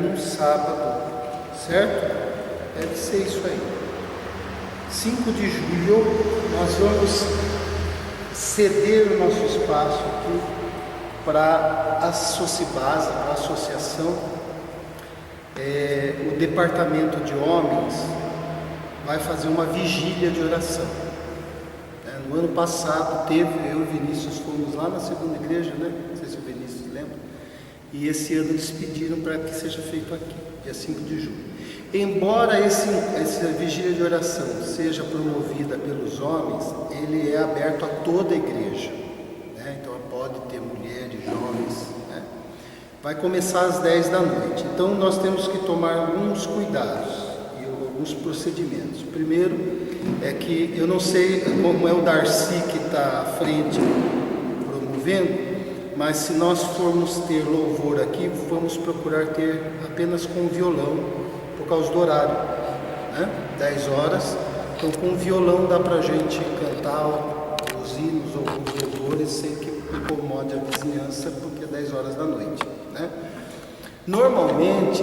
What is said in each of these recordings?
num sábado, certo? Deve ser isso aí. 5 de julho, nós vamos ceder o nosso espaço aqui para a Socibasa, para a associação. O departamento de homens vai fazer uma vigília de oração. No ano passado teve, eu e o Vinícius fomos lá na segunda igreja, né? Não sei se o Vinícius lembra. E esse ano eles pediram para que seja feito aqui, dia 5 de julho. Embora essa vigília de oração seja promovida pelos homens, ele é aberto a toda a igreja, né? Então pode ter mulheres, jovens, né? Vai começar às 10 da noite. Então nós temos que tomar alguns cuidados e alguns procedimentos. O primeiro é que eu não sei como é o Darcy que está à frente promovendo, mas se nós formos ter louvor aqui, vamos procurar ter apenas com violão, por causa do horário, né? 10 horas. Então com violão dá para a gente cantar os hinos ou os louvores sem que incomode a vizinhança, porque é 10 horas da noite, né? Normalmente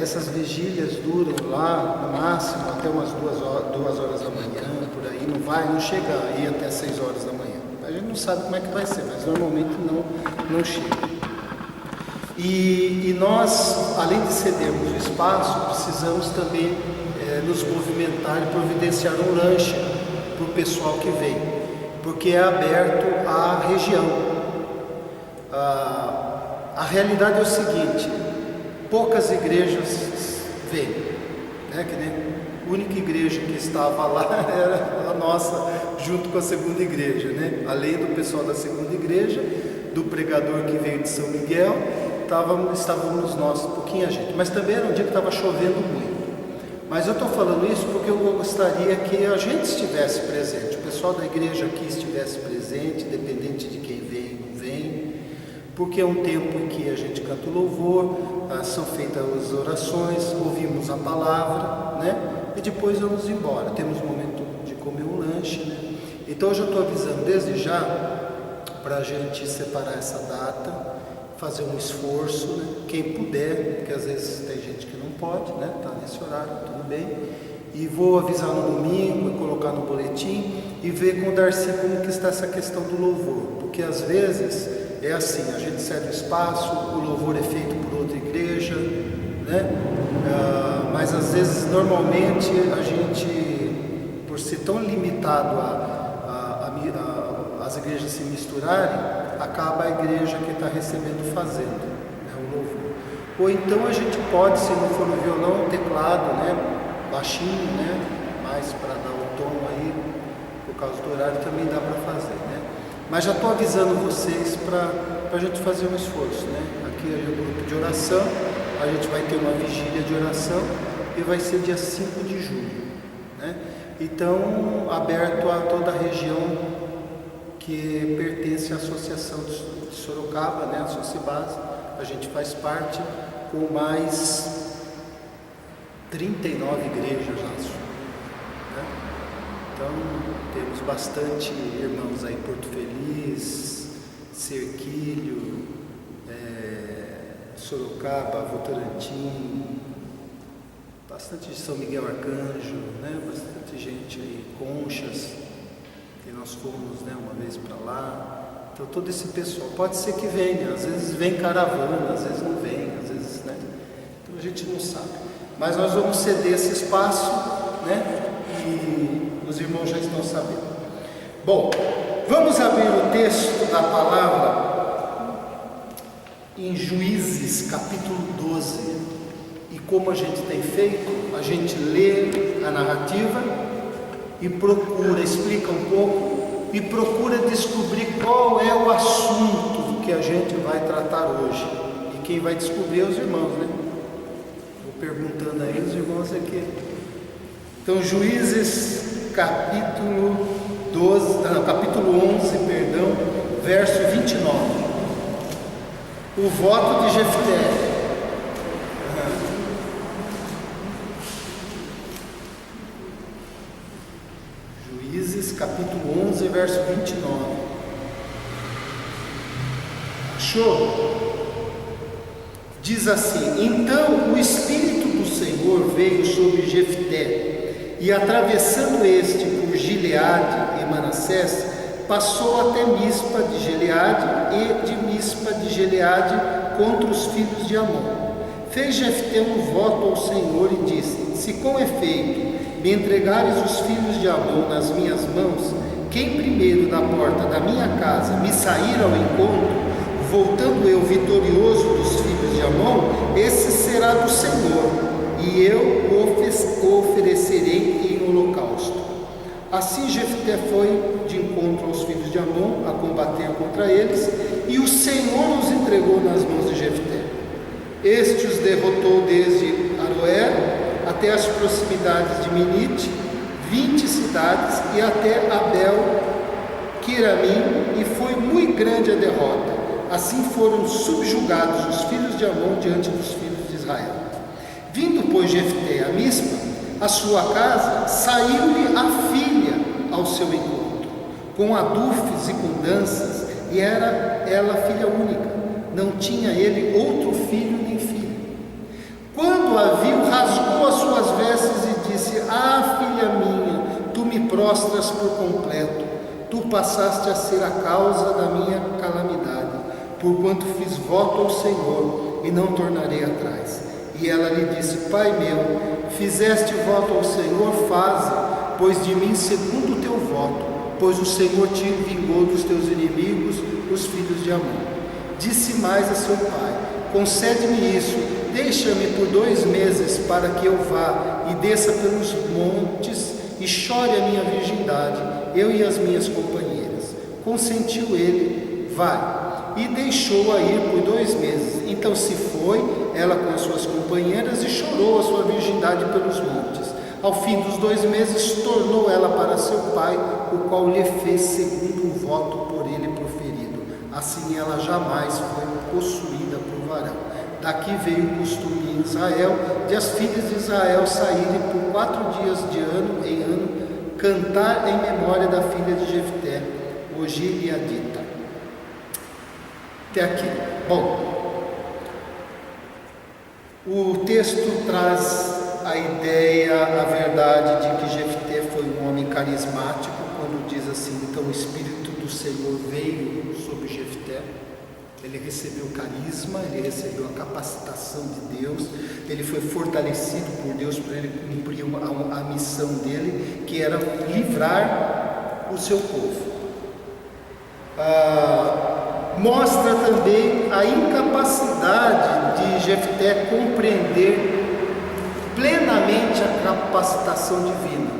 essas vigílias duram lá no máximo até umas 2 horas da manhã, por aí, não chega aí até 6 horas da manhã. A gente não sabe como é que vai ser, mas normalmente não chega. E nós, além de cedermos o espaço, precisamos também nos movimentar e providenciar um lanche para o pessoal que vem, porque é aberto à região. A realidade é o seguinte: poucas igrejas vêm, né? Que nem a única igreja que estava lá era a nossa, junto com a segunda igreja, né? Além do pessoal da segunda igreja, do pregador que veio de São Miguel, estávamos nós, pouquinha gente, mas também era um dia que estava chovendo muito. Mas eu estou falando isso porque eu gostaria que a gente estivesse presente, o pessoal da igreja aqui estivesse presente, independente de quem vem ou não vem, porque é um tempo em que a gente canta o louvor, são feitas as orações, ouvimos a palavra, né? E depois vamos embora, temos um momento de comer um lanche, né? Então eu já estou avisando desde já para a gente separar essa data, fazer um esforço, né? Quem puder, porque às vezes tem gente que não pode, né? Tá nesse horário, tudo bem. E vou avisar no domingo, colocar no boletim e ver com o Darcy como que está essa questão do louvor, porque às vezes é assim, a gente cede o espaço, o louvor é feito por outra igreja, né? Mas às vezes, normalmente, a gente, por ser tão limitado as igrejas se misturarem, acaba a igreja que está recebendo fazendo, né, o louvor. Ou então a gente pode, se não for no violão, teclado, né, baixinho, né, mais para dar o tom aí, por causa do horário também dá para fazer, né. Mas já estou avisando vocês para a gente fazer um esforço, né. Aqui é o grupo de oração, a gente vai ter uma vigília de oração e vai ser dia 5 de julho, né. Então, aberto a toda a região que pertence à Associação de Sorocaba, né, a Socibasa. A gente faz parte com mais 39 igrejas, acho, né? Então temos bastante irmãos aí, Porto Feliz, Cerquilho, Sorocaba, Votorantim, bastante de São Miguel Arcanjo, né? Bastante gente aí, Conchas, que nós fomos, né, uma vez para lá. Então todo esse pessoal, pode ser que venha, às vezes vem caravana, às vezes não vem, às vezes, né? Então a gente não sabe. Mas nós vamos ceder esse espaço, né? E os irmãos já estão sabendo. Bom, vamos abrir o texto da palavra em Juízes, capítulo 12. E como a gente tem feito, a gente lê a narrativa e procura, explica um pouco e procura descobrir qual é o assunto que a gente vai tratar hoje. E quem vai descobrir é os irmãos, né? Vou perguntando aí os irmãos aqui. Então, Juízes, capítulo 11, verso 29. O voto de Jefté. Capítulo 11, verso 29. Achou? Diz Diz assim: então o Espírito do Senhor veio sobre Jefté, e atravessando este por Gileade e Manassés, passou até Mispa de Gileade, e de Mispa de Gileade contra os filhos de Amon. Fez Jefté um voto ao Senhor e disse: se com efeito me entregares os filhos de Amon nas minhas mãos, quem primeiro da porta da minha casa me sair ao encontro, voltando eu vitorioso dos filhos de Amon, esse será do Senhor, e eu o oferecerei em holocausto. Assim Jefté foi de encontro aos filhos de Amon a combater contra eles, e o Senhor os entregou nas mãos de Jefté. Este os derrotou desde Aroer até as proximidades de Minite, 20 cidades, e até Abel-Queramim, e foi muito grande a derrota. Assim foram subjugados os filhos de Amon diante dos filhos de Israel. Vindo, pois, Jefté a Mispa, a sua casa, saiu-lhe a filha ao seu encontro, com adufes e com danças, e era ela filha única, não tinha ele outro filho nem filha. Quando a viu, rasgou as suas vestes e disse: ah, filha minha, tu me prostras por completo, tu passaste a ser a causa da minha calamidade, porquanto fiz voto ao Senhor e não tornarei atrás. E ela lhe disse: pai meu, fizeste voto ao Senhor, faze, pois de mim segundo o teu voto, pois o Senhor te vingou dos teus inimigos, os filhos de Amon. Disse mais a seu pai: concede-me isso, deixa-me por 2 meses para que eu vá e desça pelos montes e chore a minha virgindade, eu e as minhas companheiras. Consentiu ele: vai. E deixou-a ir por 2 meses. Então se foi, ela com as suas companheiras, e chorou a sua virgindade pelos montes. Ao fim dos 2 meses, tornou ela para seu pai, o qual lhe fez segundo o voto por ele proferido. Assim ela jamais foi possuída por varão. Daqui veio o costume em Israel, de as filhas de Israel saírem por 4 dias de ano em ano, cantar em memória da filha de Jefté, o Gileadita. Até aqui. Bom, o texto traz a ideia, a verdade de que Jefté foi um homem carismático, quando diz assim: então o Espírito do Senhor veio sobre Jefté. Ele recebeu carisma, ele recebeu a capacitação de Deus, ele foi fortalecido por Deus para ele cumprir a missão dele, que era livrar o seu povo. Mostra também a incapacidade de Jefté compreender plenamente a capacitação divina,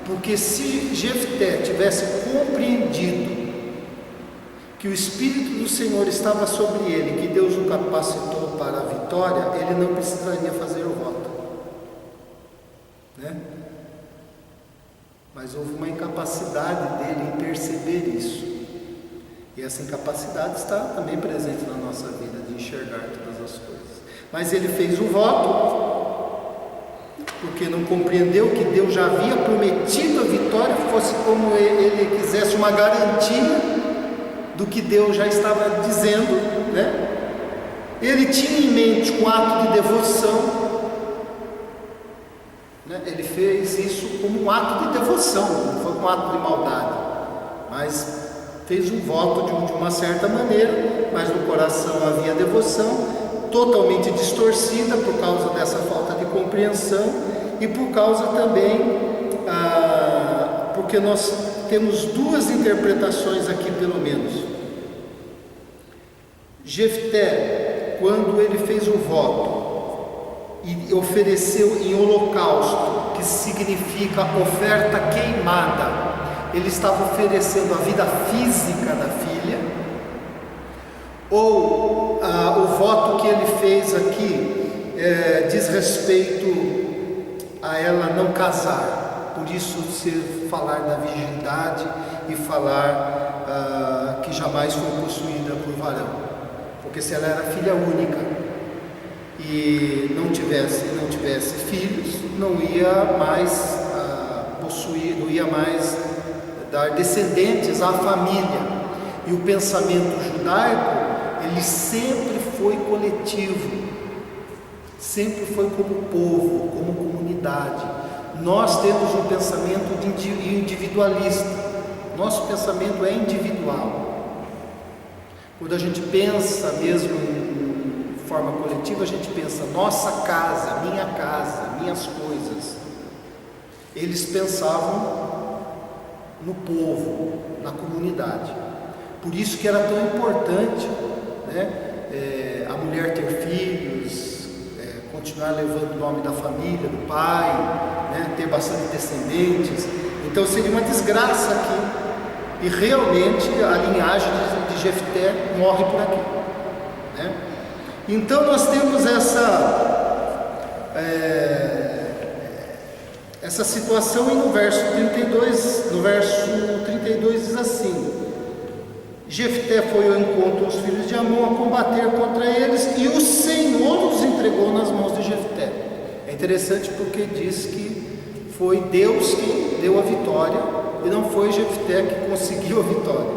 porque se Jefté tivesse compreendido que o Espírito do Senhor estava sobre ele, que Deus o capacitou para a vitória, ele não precisaria fazer o voto, né? Mas houve uma incapacidade dele em perceber isso. E essa incapacidade está também presente na nossa vida, de enxergar todas as coisas. Mas ele fez o voto, porque não compreendeu que Deus já havia prometido a vitória, fosse como ele quisesse uma garantia do que Deus já estava dizendo, né? Ele tinha em mente um ato de devoção, né? Ele fez isso como um ato de devoção, não foi um ato de maldade, mas fez um voto de uma certa maneira, mas no coração havia devoção totalmente distorcida por causa dessa falta de compreensão e por causa também, porque nós temos 2 interpretações aqui pelo menos. Jefté, quando ele fez o voto e ofereceu em holocausto, que significa oferta queimada, ele estava oferecendo a vida física da filha, ou o voto que ele fez aqui diz respeito a ela não casar, por isso se falar da virgindade e falar que jamais foi possuída por varão, porque se ela era filha única e não tivesse filhos, não ia mais possuir, não ia mais dar descendentes à família. E o pensamento judaico, ele sempre foi coletivo, sempre foi como povo, como comunidade. Nós temos um pensamento individualista, nosso pensamento é individual. Quando a gente pensa mesmo em forma coletiva, a gente pensa nossa casa, minhas coisas. Eles pensavam no povo, na comunidade. Por isso que era tão importante, né, a mulher ter filhos, continuar levando o nome da família, do pai, né, ter bastante descendentes. Então seria uma desgraça aqui. E realmente a linhagem de Jefté morre por aqui, né? Então nós temos essa situação, e no verso 32 diz assim: Jefté foi ao encontro dos filhos de Amon a combater contra eles, e o Senhor os entregou nas mãos de Jefté. É interessante porque diz que foi Deus que deu a vitória, e não foi Jefté que conseguiu a vitória,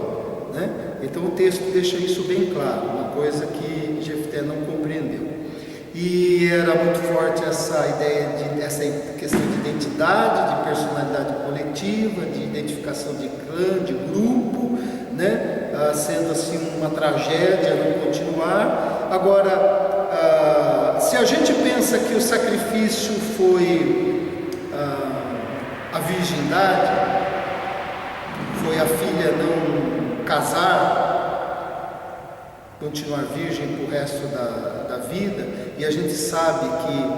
né? Então o texto deixa isso bem claro, uma coisa que Jefté não compreendeu. E era muito forte essa ideia essa questão de identidade, de personalidade coletiva, de identificação de clã, de grupo, né? Sendo assim uma tragédia não continuar. Agora, se a gente pensa que o sacrifício foi a virgindade, foi a filha não casar, continuar virgem para o resto da vida, e a gente sabe que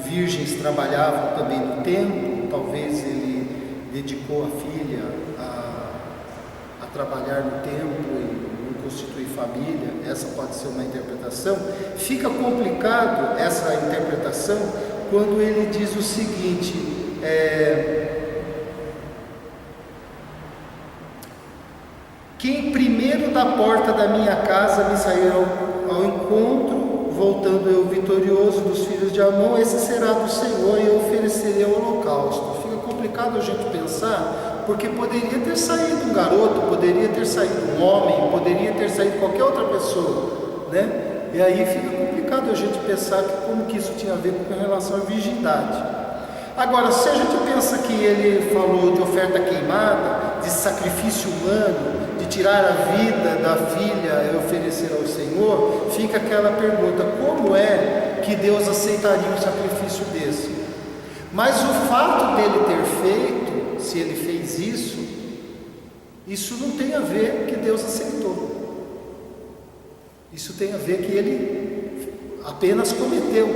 virgens trabalhavam também no templo, talvez ele dedicou a filha a trabalhar no templo e não constituir família. Essa pode ser uma interpretação. Fica complicado essa interpretação quando ele diz o seguinte: quem primeiro da porta da minha casa me sair ao encontro, voltando eu vitorioso dos filhos de Amon, esse será do Senhor, e eu oferecerei o holocausto. Fica complicado a gente pensar, porque poderia ter saído um garoto, poderia ter saído um homem, poderia ter saído qualquer outra pessoa, né? E aí fica complicado a gente pensar como que isso tinha a ver com relação à virgindade. Agora, se a gente pensa que ele falou de oferta queimada, de sacrifício humano, de tirar a vida da filha e oferecer ao Senhor, fica aquela pergunta: como é que Deus aceitaria um sacrifício desse? Mas o fato dele ter feito, se ele fez isso não tem a ver que Deus aceitou. Isso tem a ver que ele apenas cometeu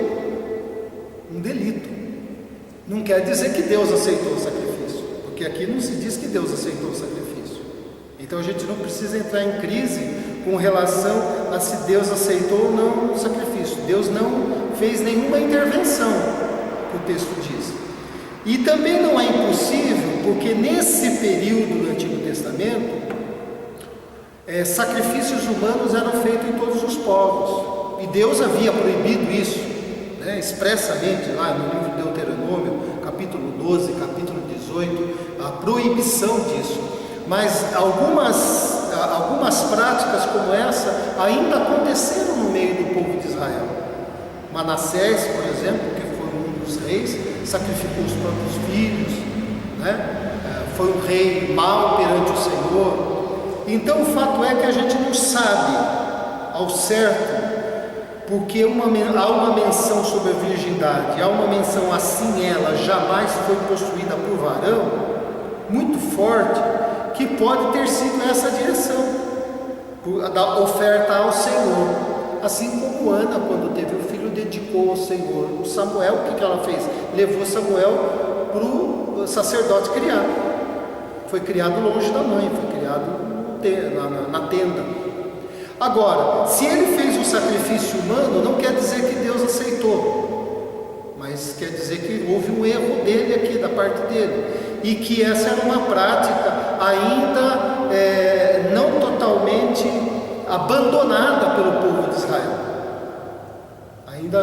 um delito. Não quer dizer que Deus aceitou o sacrifício, porque aqui não se diz que Deus aceitou o sacrifício. Então a gente não precisa entrar em crise com relação a se Deus aceitou ou não o sacrifício. Deus não fez nenhuma intervenção, que o texto diz. E também não é impossível, porque nesse período do Antigo Testamento, sacrifícios humanos eram feitos em todos os povos, e Deus havia proibido isso, né, expressamente lá no livro de Deuteronômio, capítulo 12, capítulo 18, a proibição disso. Mas algumas práticas como essa ainda aconteceram no meio do povo de Israel. Manassés, por exemplo, que foi um dos reis, sacrificou os próprios filhos, né? Foi um rei mau perante o Senhor. Então o fato é que a gente não sabe ao certo, porque há uma menção sobre a virgindade, há uma menção assim, ela jamais foi possuída por varão, muito forte, que pode ter sido essa direção da oferta ao Senhor. Assim como Ana, quando teve o filho, dedicou ao Senhor. O Samuel, o que ela fez? Levou Samuel para o sacerdote criar. Foi criado longe da mãe, foi criado na tenda. Agora, se ele fez um sacrifício humano, não quer dizer que Deus aceitou, mas quer dizer que houve um erro dele aqui, da parte dele, e que essa era uma prática ainda não totalmente abandonada pelo povo de Israel. Ainda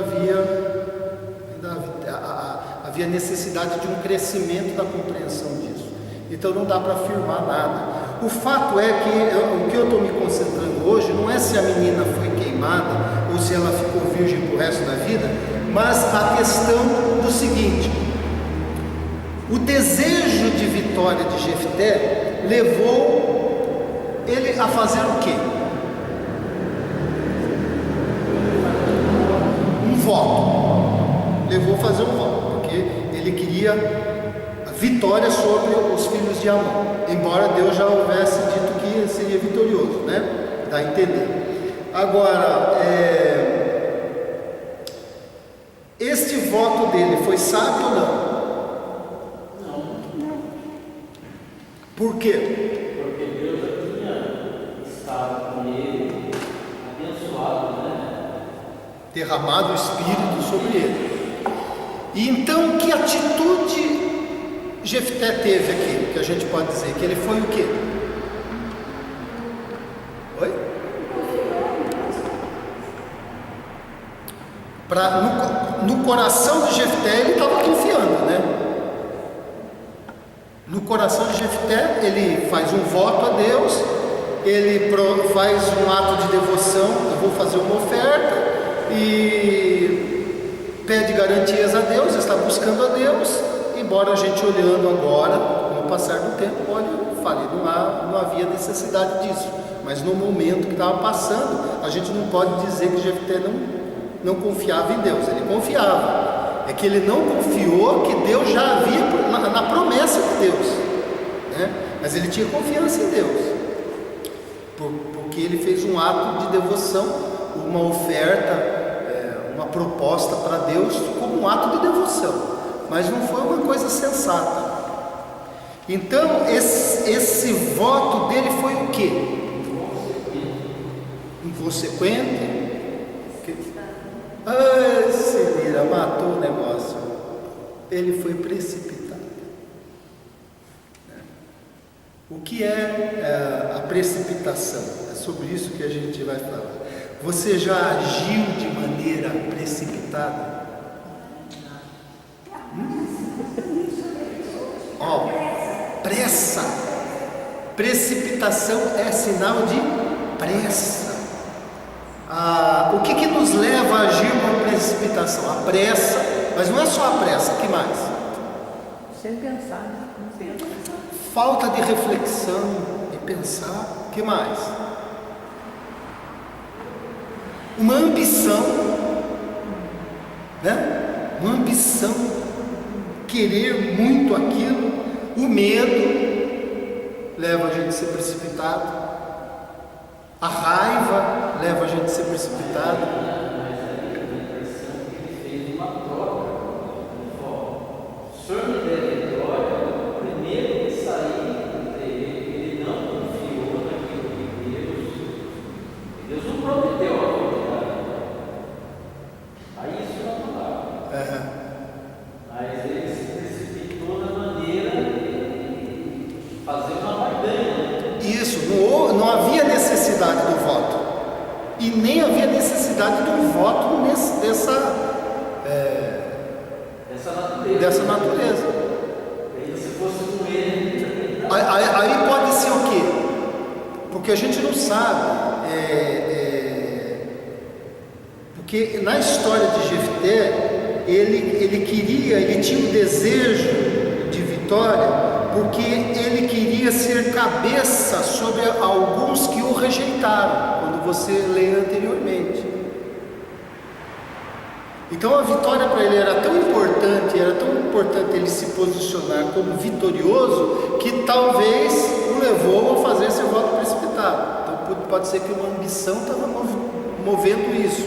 havia necessidade de um crescimento da compreensão disso. Então não dá para afirmar nada. O fato é que o que eu estou me concentrando hoje não é se a menina foi queimada ou se ela ficou virgem para o resto da vida, mas a questão do seguinte: o desejo de vitória de Jefté levou ele a fazer o quê? Um voto. Levou a fazer um voto, porque ele queria a vitória sobre os filhos de Amon, embora Deus já houvesse dito que seria vitorioso, né? Dá a entender. Agora, este voto dele foi sábio ou não? Por quê? Porque Deus já tinha estado com ele, abençoado, né? Derramado o Espírito sobre ele. E então, que atitude Jefté teve aqui? Que a gente pode dizer que ele foi o quê? Oi? No coração de Jefté ele estava confiando, né? No coração de Jefté, ele faz um voto a Deus, ele faz um ato de devoção, eu vou fazer uma oferta, e pede garantias a Deus, está buscando a Deus, embora a gente olhando agora, com o passar do tempo, olha, eu falei, não havia necessidade disso, mas no momento que estava passando, a gente não pode dizer que Jefté não confiava em Deus, ele confiava. É que ele não confiou que Deus já havia na promessa de Deus, né? Mas ele tinha confiança em Deus, porque ele fez um ato de devoção, uma oferta, uma proposta para Deus como um ato de devoção, mas não foi uma coisa sensata. Então esse voto dele foi o quê? Inconsequente. Ai, Celira, matou o negócio. Ele foi precipitado. O que é a precipitação? É sobre isso que a gente vai falar. Você já agiu de maneira precipitada? Ó, pressa. Precipitação é sinal de pressa. O que nos leva a agir com precipitação? A pressa, mas não é só a pressa, o que mais? Sem pensar, né? Não pensa. Falta de reflexão, de pensar, o que mais? Uma ambição, né? Uma ambição, querer muito aquilo, o medo leva a gente a ser precipitado. A raiva leva a gente a ser precipitado. Mas ali a impressão que ele fez uma troca. O senhor me der vitória, primeiro que sair ele não confiou naquilo que Deus não prometeu a vitória. Aí isso não dá. Mas ele se precipitou na maneira de fazer uma barganha. Isso, não havia necessidade do voto, e nem havia necessidade de um voto dessa natureza. E se fosse com ele, Aí pode ser o quê? Porque a gente não sabe, porque na história de Jefté, ele tinha um desejo de vitória, porque ele queria ser cabeça sobre alguns que o rejeitaram, quando você lê anteriormente. Então a vitória para ele era tão importante ele se posicionar como vitorioso, que talvez o levou a fazer esse voto precipitado. Então pode ser que uma ambição estava movendo isso.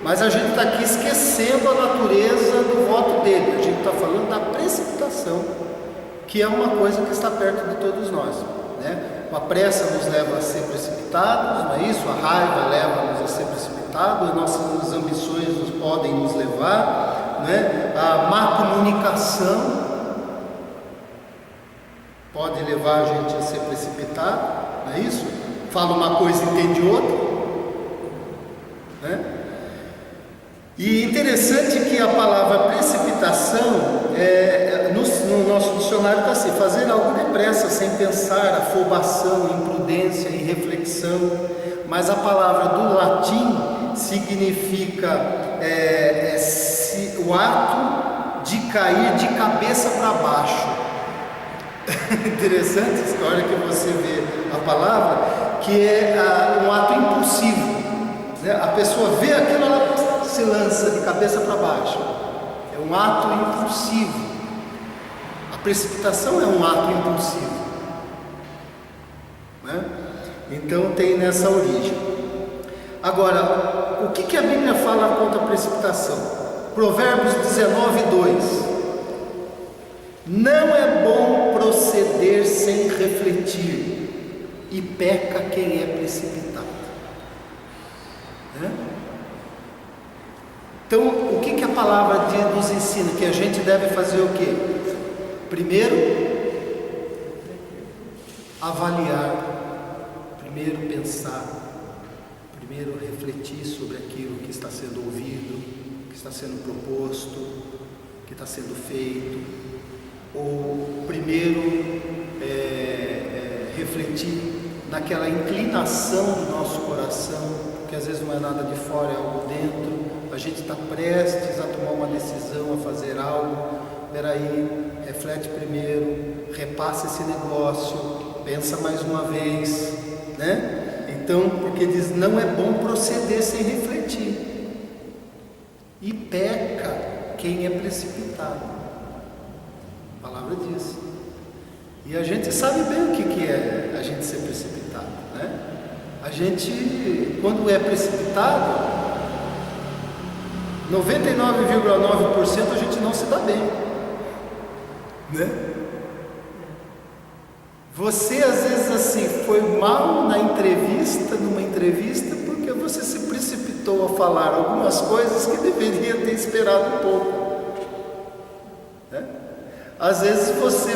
Mas a gente está aqui esquecendo a natureza do voto dele. A gente está falando da precipitação, que é uma coisa que está perto de todos nós, né? A pressa nos leva a ser precipitados, não é isso? A raiva leva-nos a ser precipitados, as nossas ambições podem nos levar, né? A má comunicação pode levar a gente a ser precipitado, não é isso? Fala uma coisa e entende outra, né? E interessante que a palavra precipitação, no nosso dicionário está assim: fazer algo depressa, sem pensar, afobação, imprudência, irreflexão. Mas a palavra do latim significa se o ato de cair de cabeça para baixo. Interessante a história que você vê a palavra, que é um ato impulsivo, né? A pessoa vê aquilo, ela se lança de cabeça para baixo. É um ato impulsivo. A precipitação é um ato impulsivo, né? Então tem nessa origem. Agora, o que a Bíblia fala contra a precipitação? Provérbios 19:2. Não é bom proceder sem refletir, e peca quem é precipitado. Né? Então, o que a palavra nos ensina? Que a gente deve fazer o quê? Primeiro, avaliar, primeiro pensar, primeiro refletir sobre aquilo que está sendo ouvido, que está sendo proposto, que está sendo feito. Ou primeiro refletir naquela inclinação do nosso coração, que às vezes não é nada de fora, é algo dentro. A gente está prestes a tomar uma decisão, a fazer algo. Peraí, reflete primeiro, repassa esse negócio, pensa mais uma vez, né? Então, porque diz, não é bom proceder sem refletir, e peca quem é precipitado. A palavra diz. E a gente sabe bem o que é a gente ser precipitado, né? A gente, quando é precipitado, 99,9% a gente não se dá bem, né? Você às vezes assim foi mal numa entrevista, porque você se precipitou a falar algumas coisas que deveria ter esperado um pouco. Às vezes você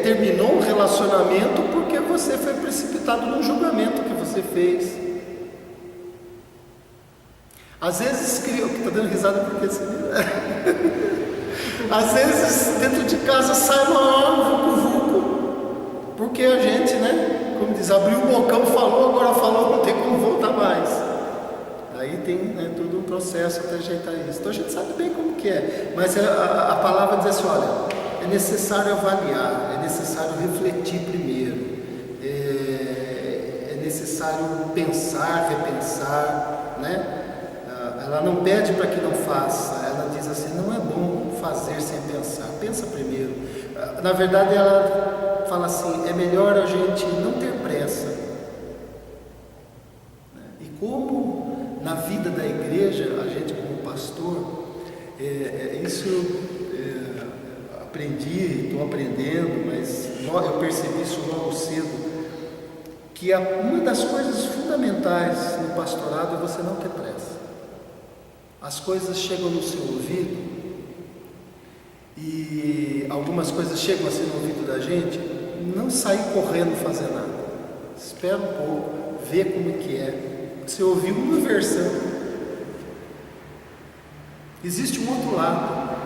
terminou um relacionamento porque você foi precipitado num julgamento que você fez. Às vezes criou, que está dando risada porque assim, às vezes dentro de casa sai uma vucu-vucu, porque a gente, né, como diz, abriu o bocão, falou, agora falou, não tem como voltar mais. Aí tem, né, todo um processo para ajeitar isso. Então a gente sabe bem como que é, mas a palavra diz assim, olha, é necessário avaliar, é necessário refletir primeiro, é necessário pensar, repensar, né? Ela não pede para que não faça, ela diz assim, não é bom fazer sem pensar, pensa primeiro. Na verdade ela fala assim, é melhor a gente não ter pressa. E como na vida da igreja, a gente como pastor, aprendi, estou aprendendo, mas eu percebi isso logo cedo, que uma das coisas fundamentais no pastorado é você não ter pressa. As coisas chegam no seu ouvido, e algumas coisas chegam assim no ouvido da gente, não sair correndo fazer nada. Espera um pouco, vê como que é. Você ouviu uma versão, existe um outro lado.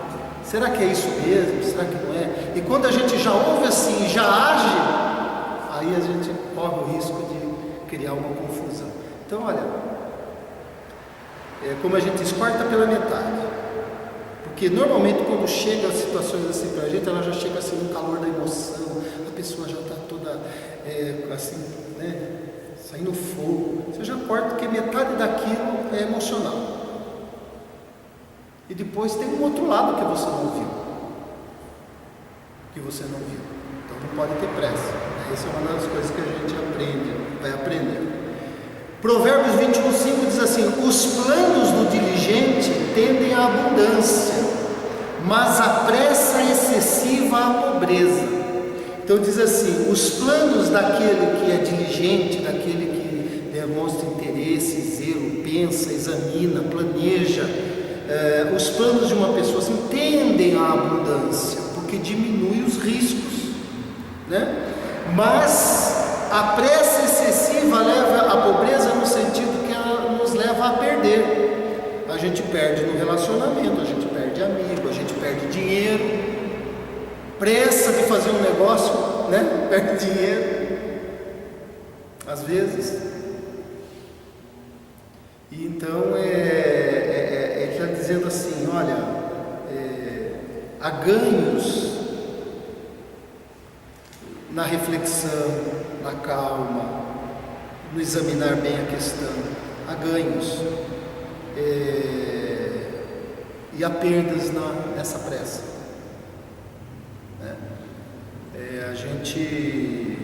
Será que é isso mesmo? Será que não é? E quando a gente já ouve assim, já age, aí a gente corre o risco de criar uma confusão. Então, olha, como a gente diz, corta pela metade. Porque normalmente quando chega situações assim pra gente, ela já chega assim no calor da emoção, a pessoa já está toda assim, né, saindo fogo. Você já corta, porque metade daquilo é emocional. E depois tem um outro lado que você não viu. Então não pode ter pressa. Essa é uma das coisas que a gente vai aprender. Provérbios 21:5 diz assim, os planos do diligente tendem à abundância, mas a pressa excessiva à pobreza. Então diz assim, os planos daquele que é diligente, daquele que demonstra interesse, zelo, pensa, examina, planeja, os planos de uma pessoa assim tendem à abundância, porque diminui os riscos, né? Mas a pressa excessiva leva à pobreza no sentido que ela nos leva a perder. A gente perde no relacionamento, a gente perde amigo, a gente perde dinheiro. Pressa de fazer um negócio, né? Perde dinheiro, às vezes. E então ele está dizendo assim, olha, há ganhos na reflexão, na calma, no examinar bem a questão, há ganhos, e há perdas nessa pressa, né? A gente,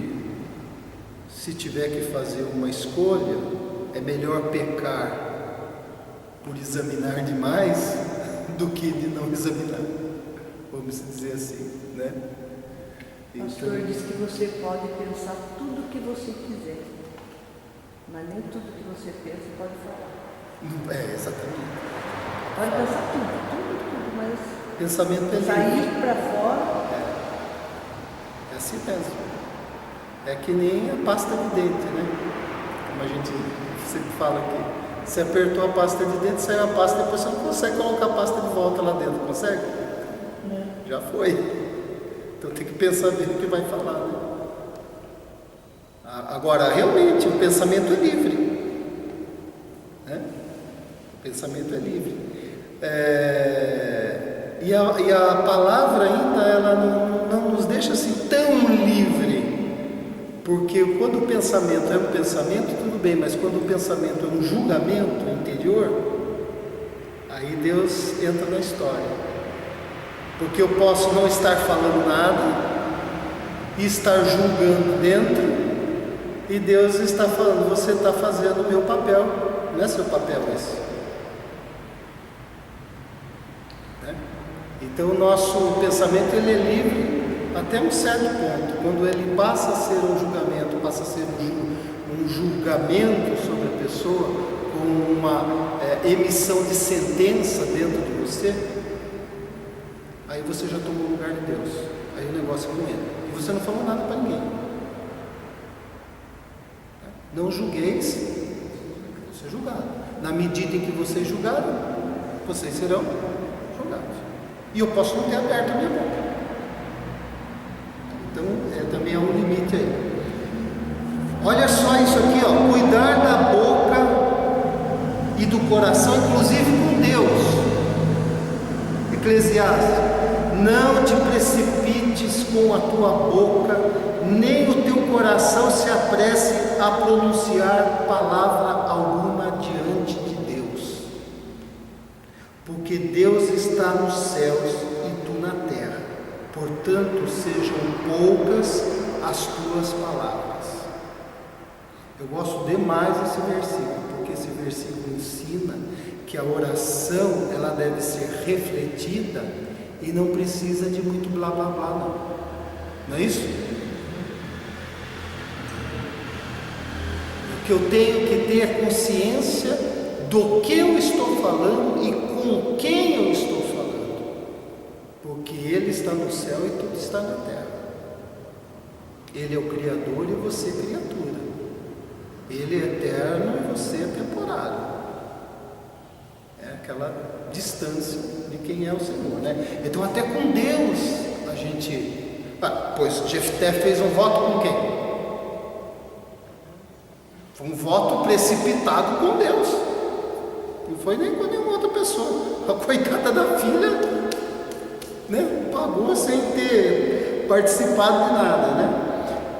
se tiver que fazer uma escolha, é melhor pecar por examinar demais do que de não examinar, vamos dizer assim, né? O pastor diz que você pode pensar tudo o que você quiser, mas nem tudo que você pensa pode falar. Exatamente. Pode pensar tudo, mas Pensamento é livre. sair para fora. É assim mesmo. É que nem a pasta de dente, né? Como a gente sempre fala aqui. Você apertou a pasta de dente, saiu a pasta, depois você não consegue colocar a pasta de volta lá dentro, consegue? Já foi. Então tem que pensar bem o que vai falar, né? Agora, realmente, o pensamento é livre, né? O pensamento é livre. E a palavra ainda, ela não nos deixa assim tão livre, porque quando o pensamento é um pensamento, tudo bem, mas quando o pensamento é um julgamento interior, aí Deus entra na história. Porque eu posso não estar falando nada e estar julgando dentro, e Deus está falando, você está fazendo o meu papel, não é seu papel esse, né? Então o nosso pensamento, ele é livre até um certo ponto. Quando ele passa a ser um julgamento, passa a ser um julgamento sobre a pessoa, com uma emissão de sentença dentro de você, aí você já tomou o lugar de Deus, aí o negócio é com ele, e você não falou nada para ninguém. Não julgueis, você é julgado. Na medida em que vocês julgaram, vocês serão julgados. E eu posso não ter aberto a minha boca. Então, também há um limite aí. Olha só isso aqui, ó. Cuidar da boca e do coração, inclusive com Deus. Eclesiastes. Não te precipites com a tua boca, nem o teu coração se apresse a pronunciar palavra alguma diante de Deus. Porque Deus está nos céus e tu na terra. Portanto, sejam poucas as tuas palavras. Eu gosto demais desse versículo, porque esse versículo ensina que a oração, ela deve ser refletida e não precisa de muito blá blá blá, não. Não é isso? O que eu tenho que ter é consciência do que eu estou falando e com quem eu estou falando. Porque Ele está no céu e tudo está na terra. Ele é o Criador e você é criatura. Ele é eterno e você é temporário. É aquela distância de quem é o Senhor, né? Então até com Deus a gente... pois Jefté fez um voto com quem? Foi um voto precipitado com Deus. Não foi nem com nenhuma outra pessoa. A coitada da filha, né, pagou sem ter participado de nada, né?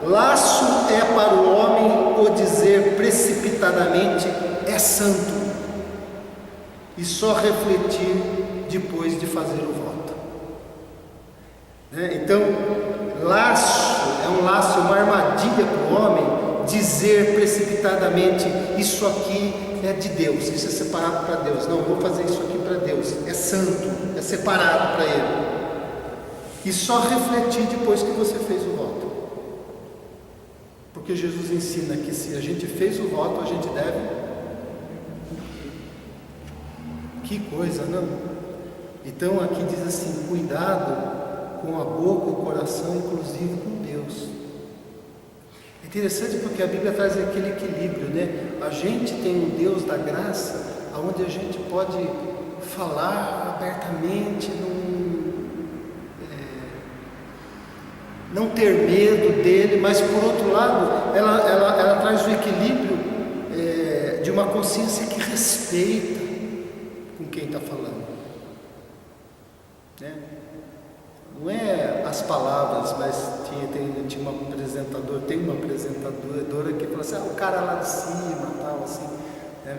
Laço é para o homem o dizer precipitadamente é santo, e só refletir depois de fazer o voto, né? Então, laço é um laço, uma armadilha para o homem dizer precipitadamente isso aqui é de Deus, isso é separado para Deus. Não, eu vou fazer isso aqui para Deus, é santo, é separado para Ele, e só refletir depois que você fez o voto. Porque Jesus ensina que se a gente fez o voto, a gente deve. Que coisa, não? Então aqui diz assim: cuidado com a boca e o coração, inclusive com Deus. É interessante porque a Bíblia traz aquele equilíbrio, né? A gente tem um Deus da graça, onde a gente pode falar abertamente, não ter medo dele, mas por outro lado, ela traz o equilíbrio de uma consciência que respeita com quem está falando. né? Não é as palavras, mas tinha uma apresentadora, tem uma apresentadora que fala assim, o cara lá de cima, tal, assim, né?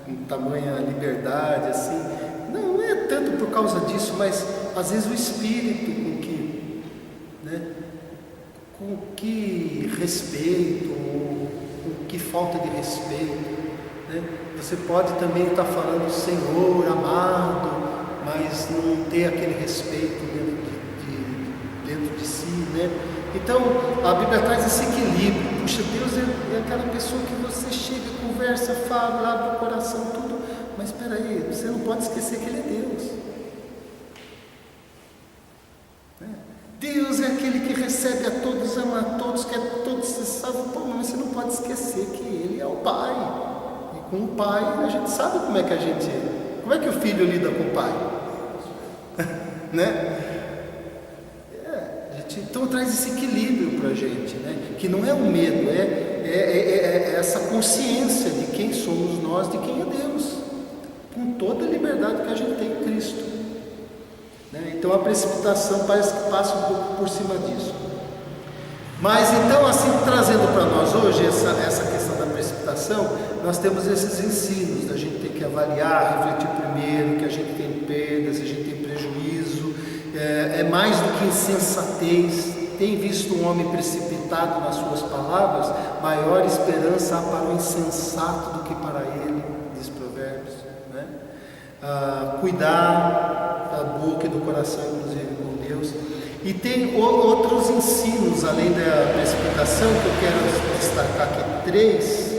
Com tamanha liberdade, assim. Não é tanto por causa disso, mas às vezes o espírito com que respeito, ou com que falta de respeito, né? Você pode também estar falando Senhor, amado, mas não ter aquele respeito dentro de si, né? Então, a Bíblia traz esse equilíbrio. Puxa, Deus é aquela pessoa que você chega, conversa, fala, abre o coração, tudo, mas espera aí, você não pode esquecer que Ele é Deus. Deus é aquele que recebe a todos, ama a todos, quer todos se salvem. Mas você não pode esquecer que Ele é o Pai. E com o Pai a gente sabe como é que o filho lida com o pai. Né? Então traz esse equilíbrio para a gente, né? Que não é o medo, é essa consciência de quem somos nós, de quem é Deus, com toda a liberdade que a gente tem em Cristo. Então a precipitação parece que passa um pouco por cima disso. Mas então, assim, trazendo para nós hoje essa questão da precipitação, nós temos esses ensinos, da gente ter que avaliar, refletir primeiro, que a gente tem perdas, a gente tem prejuízo, é mais do que insensatez. Tem visto um homem precipitado nas suas palavras, maior esperança há para o insensato do que para ele, diz Provérbios, né? Cuidar da boca e do coração, inclusive com Deus. E tem outros ensinos, além da precipitação, que eu quero destacar aqui 3,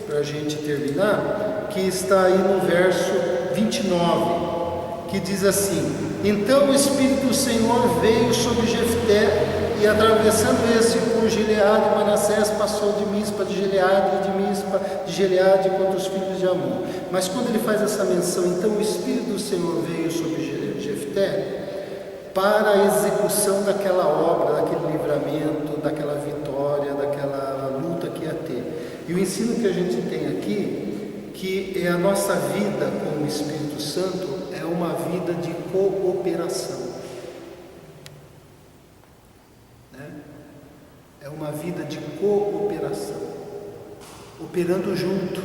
para a gente terminar, que está aí no verso 29, que diz assim: então o Espírito do Senhor veio sobre Jefté, e atravessando esse por Gileade e Manassés, passou de Mispa de Gileade e de Mispa de Gileade contra os filhos de Amon. Mas quando ele faz essa menção, então o Espírito do Senhor veio sobre Jefté, para a execução daquela obra, daquele livramento, daquela vitória, daquela luta que ia ter. E o ensino que a gente tem aqui, que é a nossa vida com o Espírito Santo, é uma vida de cooperação. É uma vida de cooperação, operando junto.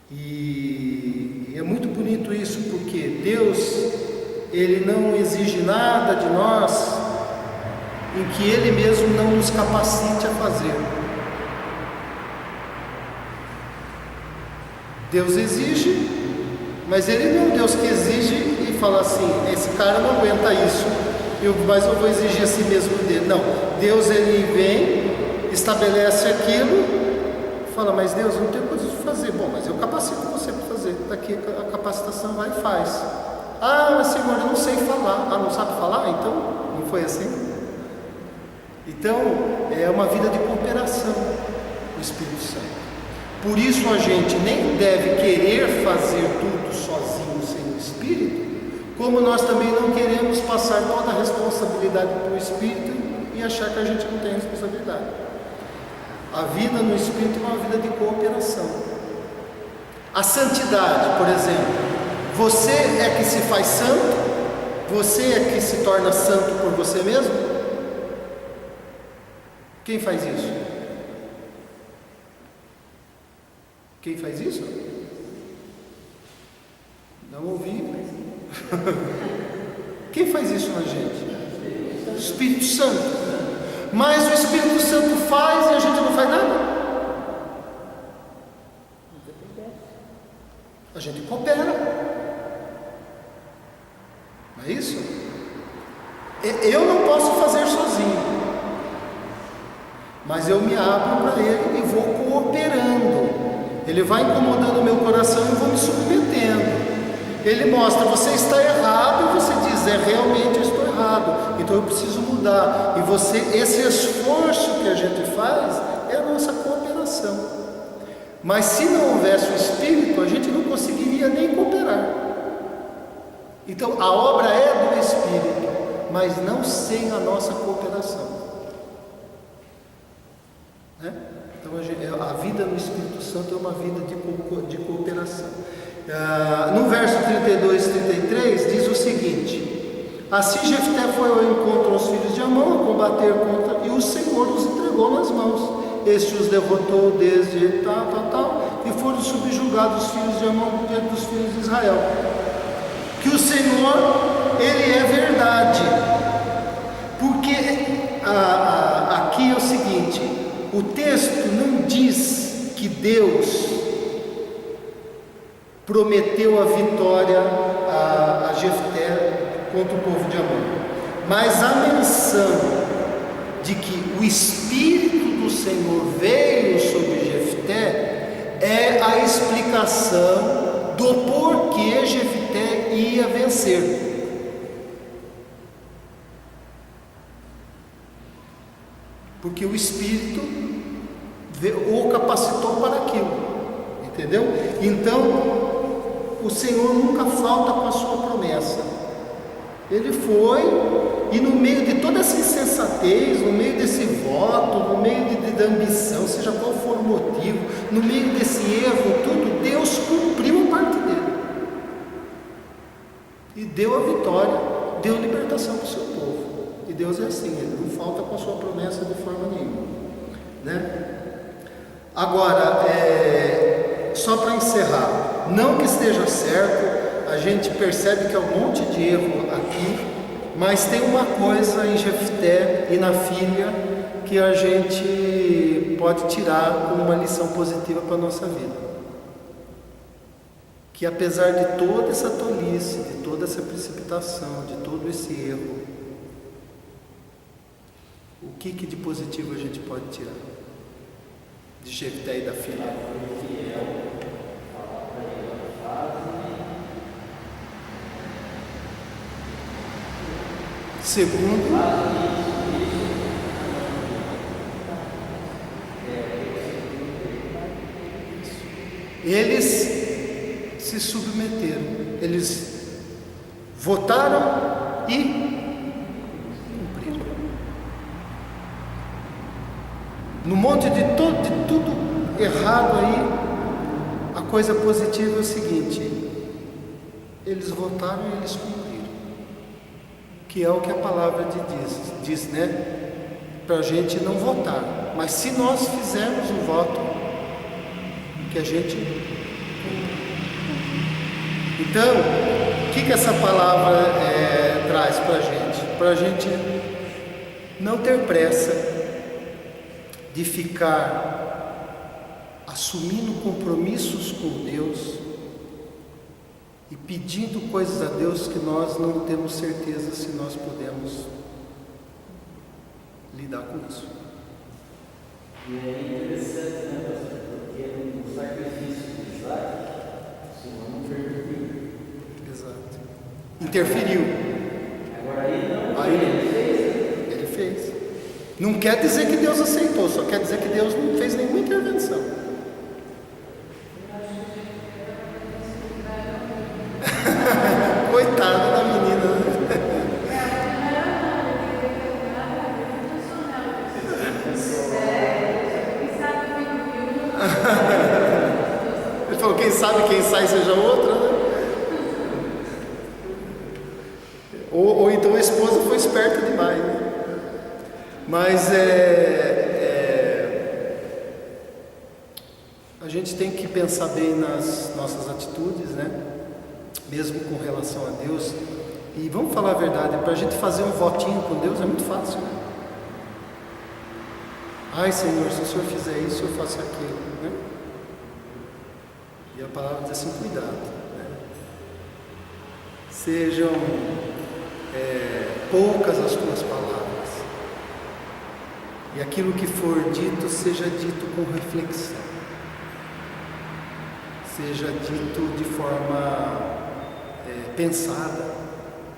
E é muito bonito isso, porque Deus, Ele não exige nada de nós em que Ele mesmo não nos capacite a fazer. Deus exige, mas Ele não é um Deus que exige e fala assim, esse cara não aguenta isso, mas eu vou exigir assim mesmo dele. Não, Deus, Ele vem, estabelece aquilo, fala, mas Deus, não tem coisa de fazer. Bom, mas eu capacito você para fazer. Daqui a capacitação vai e faz. Mas Senhor, eu não sei falar. Não sabe falar? Então, não foi assim? Então, é uma vida de cooperação com o Espírito Santo. Por isso a gente nem deve querer fazer tudo sozinho, sem o Espírito, como nós também não queremos passar toda a responsabilidade para o Espírito e achar que a gente não tem responsabilidade. A vida no Espírito é uma vida de cooperação. A santidade, por exemplo, você é que se faz santo? Você é que se torna santo por você mesmo? Quem faz isso? Quem faz isso? Não ouvi. Quem faz isso na gente? O Espírito Santo. Mas o Espírito Santo faz e a gente não faz nada? A gente coopera. Não é isso? Eu não posso fazer sozinho, mas eu me abro para Ele e vou cooperando. Ele vai incomodando o meu coração e eu vou me submetendo. Ele mostra, você está errado, e você diz, realmente eu estou errado, então eu preciso mudar. E esse esforço que a gente faz é a nossa cooperação. Mas se não houvesse o Espírito, a gente não conseguiria nem cooperar. Então a obra é do Espírito, mas não sem a nossa cooperação. Então a vida no Espírito Santo é uma vida de cooperação. No verso 32 e 33 diz o Assim Jefté foi ao encontro aos filhos de Amon a combater contra, e o Senhor os entregou nas mãos. Este os derrotou desde tal, e foram subjugados os filhos de Amon diante dos filhos de Israel. Que o Senhor, Ele é verdade. Porque aqui é o seguinte, o texto não diz que Deus prometeu a vitória a Jefté contra o povo de Amon, mas a menção de que o Espírito do Senhor veio sobre Jefté é a explicação do porquê Jefté ia vencer. Porque o Espírito o capacitou para aquilo, entendeu? Então, o Senhor nunca falta com a sua promessa. Ele foi, e no meio de toda essa insensatez, no meio desse voto, no meio da ambição, seja qual for o motivo, no meio desse erro, tudo, Deus cumpriu a parte dele. E deu a vitória, deu libertação para o seu povo. E Deus é assim, Ele não falta com a sua promessa de forma nenhuma, né? Agora, só para encerrar, não que esteja certo, a gente percebe que é um monte de erro aqui, mas tem uma coisa em Jefté e na filha que a gente pode tirar como uma lição positiva para a nossa vida. Que apesar de toda essa tolice, de toda essa precipitação, de todo esse erro, o que de positivo a gente pode tirar de Jefté e da filha? Segundo, eles se submeteram, eles votaram e no monte de tudo errado aí, a coisa positiva é o seguinte: eles votaram e eles cumpriram, que é o que a palavra diz, né? Para a gente não votar, mas se nós fizermos o voto, que a gente... Então, o que essa palavra traz para a gente? Para a gente não ter pressa de ficar assumindo compromissos com Deus e pedindo coisas a Deus que nós não temos certeza se nós podemos lidar com isso. E é interessante, né, pastor? Porque no sacrifício de Isaac, o Senhor não permitiu. Exato. Interferiu. Agora aí não, aí ele fez. Ele fez. Não quer dizer que Deus aceitou, só quer dizer que Deus não fez nenhuma intervenção. Coitada da menina. Ele falou, quem sabe quem sai seja outra, né? Ou então a esposa foi esperta demais, né? Mas a gente tem que pensar bem nas nossas atitudes, né? Mesmo com relação a Deus. E vamos falar a verdade, para a gente fazer um votinho com Deus é muito fácil. Ai, Senhor, se o Senhor fizer isso, eu faço aquilo, né? E a palavra diz assim, cuidado, né? Sejam poucas as tuas palavras. E aquilo que for dito, seja dito com reflexão. Seja dito de forma pensada,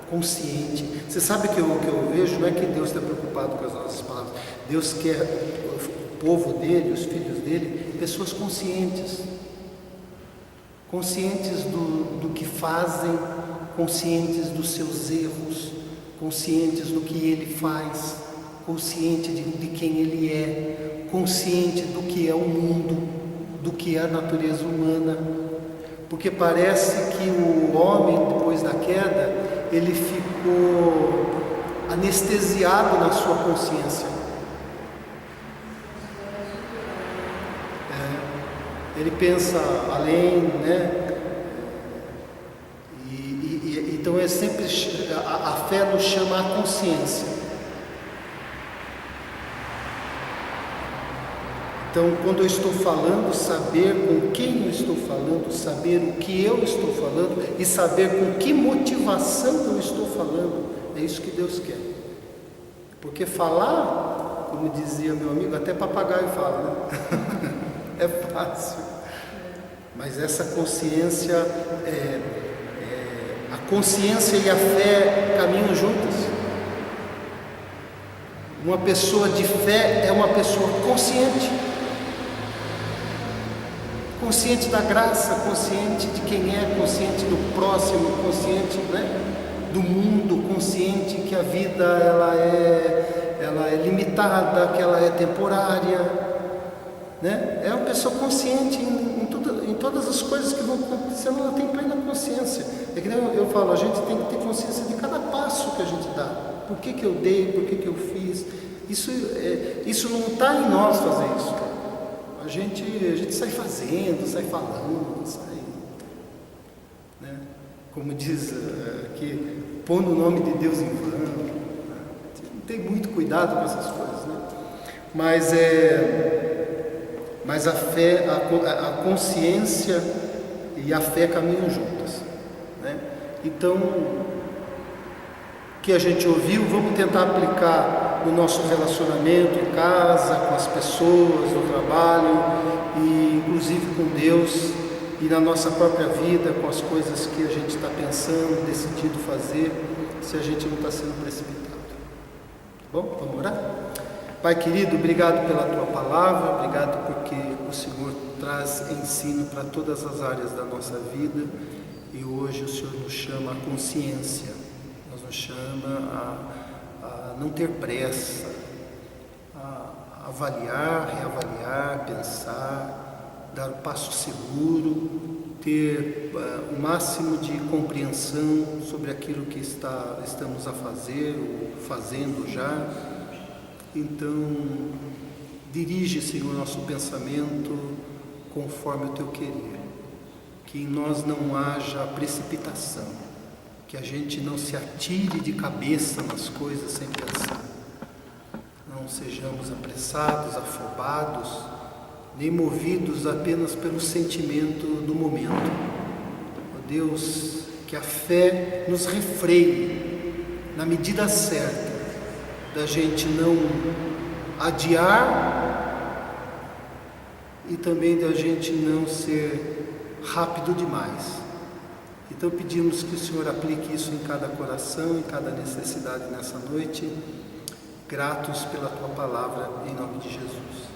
consciente. Você sabe que o que eu vejo não é que Deus está preocupado com as nossas palavras. Deus quer o povo dele, os filhos dele, pessoas conscientes. Conscientes do que fazem, conscientes dos seus erros, conscientes do que ele faz, consciente de quem ele é, consciente do que é o mundo, do que é a natureza humana. Porque parece que o homem, depois da queda, ele ficou anestesiado na sua consciência. Ele pensa além, né? Então é sempre a fé nos chama à consciência. Então, quando eu estou falando, saber com quem eu estou falando, saber o que eu estou falando e saber com que motivação eu estou falando, é isso que Deus quer. Porque falar, como dizia meu amigo, até papagaio fala, né? É fácil. Mas essa consciência, a consciência e a fé caminham juntas. Uma pessoa de fé é uma pessoa consciente. Consciente da graça, consciente de quem é, consciente do próximo, consciente, né, do mundo, consciente que a vida ela é limitada, que ela é temporária, né? É uma pessoa consciente em todas as coisas que vão acontecendo, ela tem plena consciência. É que eu falo, a gente tem que ter consciência de cada passo que a gente dá. Por que eu dei, por que eu fiz? Isso não está em nós fazer isso. A gente sai fazendo, sai falando, né? Como diz aqui, pondo o nome de Deus em vão, né? Não tem muito cuidado com essas coisas, né? Mas a fé, a consciência e a fé caminham juntas, né? Então, o que a gente ouviu, vamos tentar aplicar no nosso relacionamento em casa, com as pessoas, no trabalho, e inclusive com Deus, e na nossa própria vida, com as coisas que a gente está pensando, decidido fazer, se a gente não está sendo precipitado. Tá bom? Vamos orar? Pai querido, obrigado pela Tua palavra, obrigado porque o Senhor traz ensino para todas as áreas da nossa vida, e hoje o Senhor nos chama à consciência, nos chama a não ter pressa, a avaliar, reavaliar, pensar, dar o passo seguro, ter o máximo de compreensão sobre aquilo que estamos a fazer ou fazendo já. Então, dirige, Senhor, nosso pensamento conforme o Teu querer, que em nós não haja precipitação, que a gente não se atire de cabeça nas coisas sem pensar, não sejamos apressados, afobados, nem movidos apenas pelo sentimento do momento. Ó Deus, que a fé nos refreie na medida certa, da gente não adiar e também da gente não ser rápido demais. Então pedimos que o Senhor aplique isso em cada coração, em cada necessidade nessa noite, gratos pela Tua palavra, em nome de Jesus.